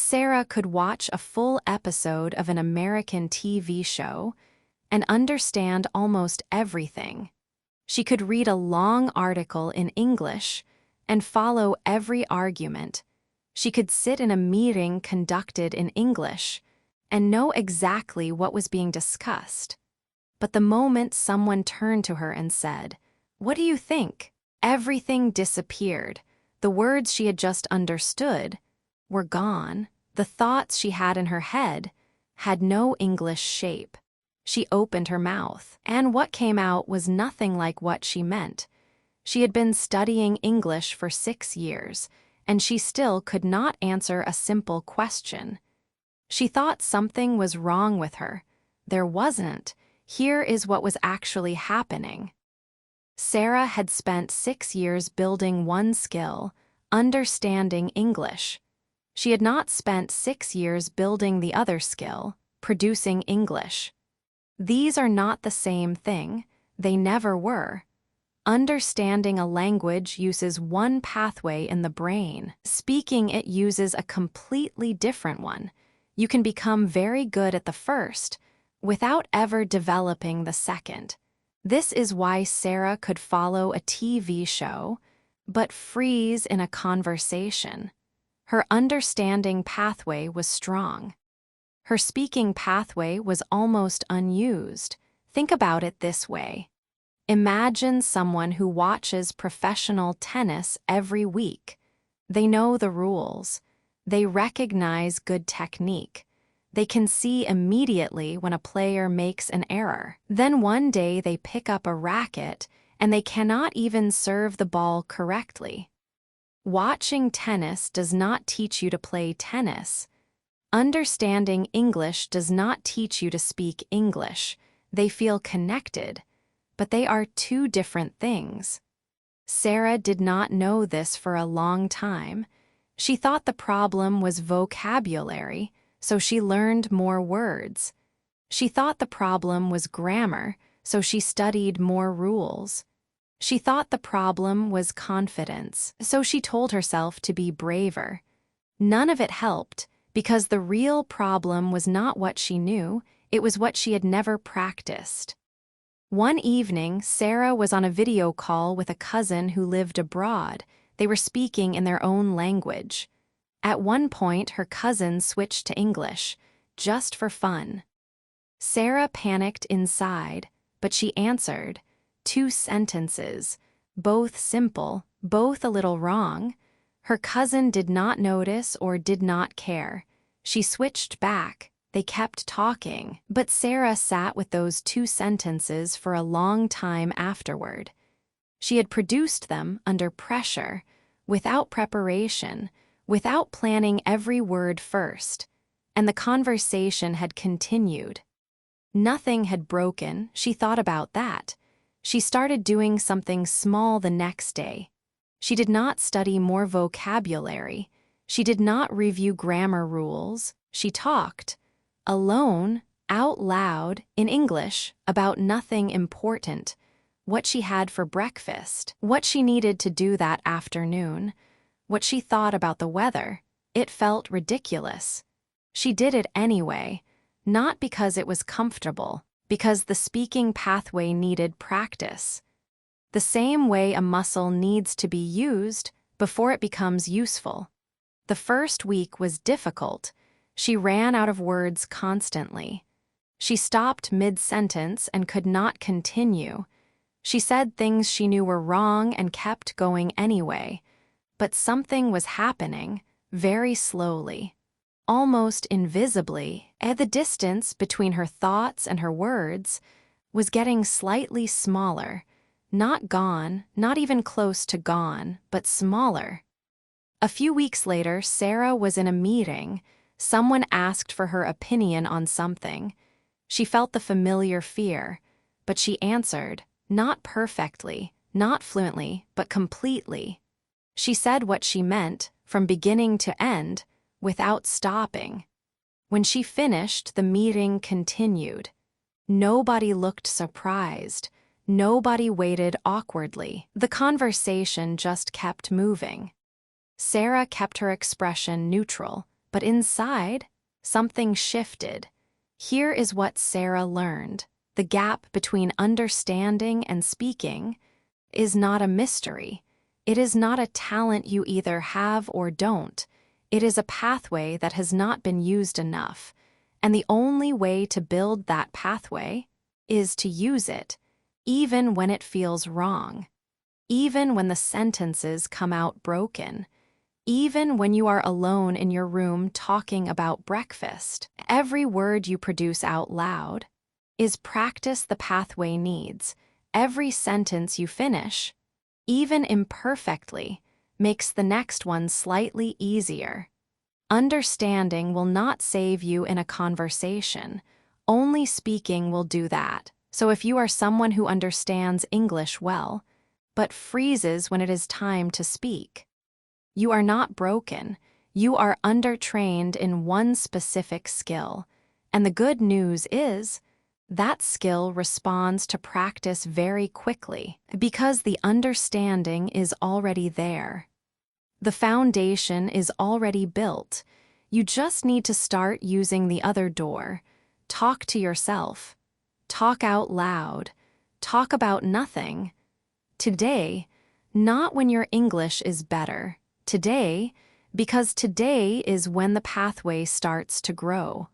Sara could watch a full episode of an American TV show and understand almost everything. She could read a long article in English and follow every argument. She could sit in a meeting conducted in English and know exactly what was being discussed. But the moment someone turned to her and said, "What do you think?" everything disappeared. The words she had just understood were gone. The thoughts she had in her head had no English shape. She opened her mouth, and what came out was nothing like what she meant. She had been studying English for 6 years, and she still could not answer a simple question. She thought something was wrong with her. There wasn't. Here is what was actually happening. Sara had spent 6 years building one skill, understanding English. She had not spent 6 years building the other skill, producing English. These are not the same thing. They never were. Understanding a language uses one pathway in the brain. Speaking it uses a completely different one. You can become very good at the first without ever developing the second. This is why Sara could follow a TV show, but freeze in a conversation. Her understanding pathway was strong. Her speaking pathway was almost unused. Think about it this way. Imagine someone who watches professional tennis every week. They know the rules. They recognize good technique. They can see immediately when a player makes an error. Then one day they pick up a racket and they cannot even serve the ball correctly. Watching tennis does not teach you to play tennis. Understanding English does not teach you to speak English. They feel connected, but they are two different things. Sara did not know this for a long time. She thought the problem was vocabulary, so she learned more words. She thought the problem was grammar, so she studied more rules. She thought the problem was confidence, so she told herself to be braver. None of it helped, because the real problem was not what she knew, it was what she had never practiced. One evening, Sara was on a video call with a cousin who lived abroad. They were speaking in their own language. At one point, her cousin switched to English, just for fun. Sara panicked inside, but she answered. 2 sentences, both simple, both a little wrong. Her cousin did not notice or did not care. She switched back. They kept talking, but Sara sat with those 2 sentences for a long time afterward. She had produced them under pressure, without preparation, without planning every word first, and the conversation had continued. Nothing had broken, she thought about that. She started doing something small the next day. She did not study more vocabulary. She did not review grammar rules. She talked, alone, out loud, in English, about nothing important. What she had for breakfast, what she needed to do that afternoon, what she thought about the weather. It felt ridiculous. She did it anyway, not because it was comfortable, because the speaking pathway needed practice. The same way a muscle needs to be used before it becomes useful. The first week was difficult. She ran out of words constantly. She stopped mid-sentence and could not continue. She said things she knew were wrong and kept going anyway. But something was happening, very slowly, almost invisibly, and the distance between her thoughts and her words was getting slightly smaller. Not gone, not even close to gone, but smaller. A few weeks later, Sara was in a meeting. Someone asked for her opinion on something. She felt the familiar fear, but she answered, not perfectly, not fluently, but completely. She said what she meant, from beginning to end, without stopping. When she finished, the meeting continued. Nobody looked surprised. Nobody waited awkwardly. The conversation just kept moving. Sara kept her expression neutral, But inside, something shifted. Here is what Sara learned. The gap between understanding and speaking is not a mystery. It is not a talent you either have or don't. It is a pathway that has not been used enough. And the only way to build that pathway is to use it, even when it feels wrong, even when the sentences come out broken, even when you are alone in your room talking about breakfast. Every word you produce out loud is practice the pathway needs. Every sentence you finish, even imperfectly, makes the next one slightly easier. Understanding will not save you in a conversation. Only speaking will do that. So if you are someone who understands English well, but freezes when it is time to speak, you are not broken. You are undertrained in one specific skill. And the good news is, that skill responds to practice very quickly because the understanding is already there. The foundation is already built. You just need to start using the other door. Talk to yourself. Talk out loud. Talk about nothing. Today, not when your English is better. Today, because today is when the pathway starts to grow.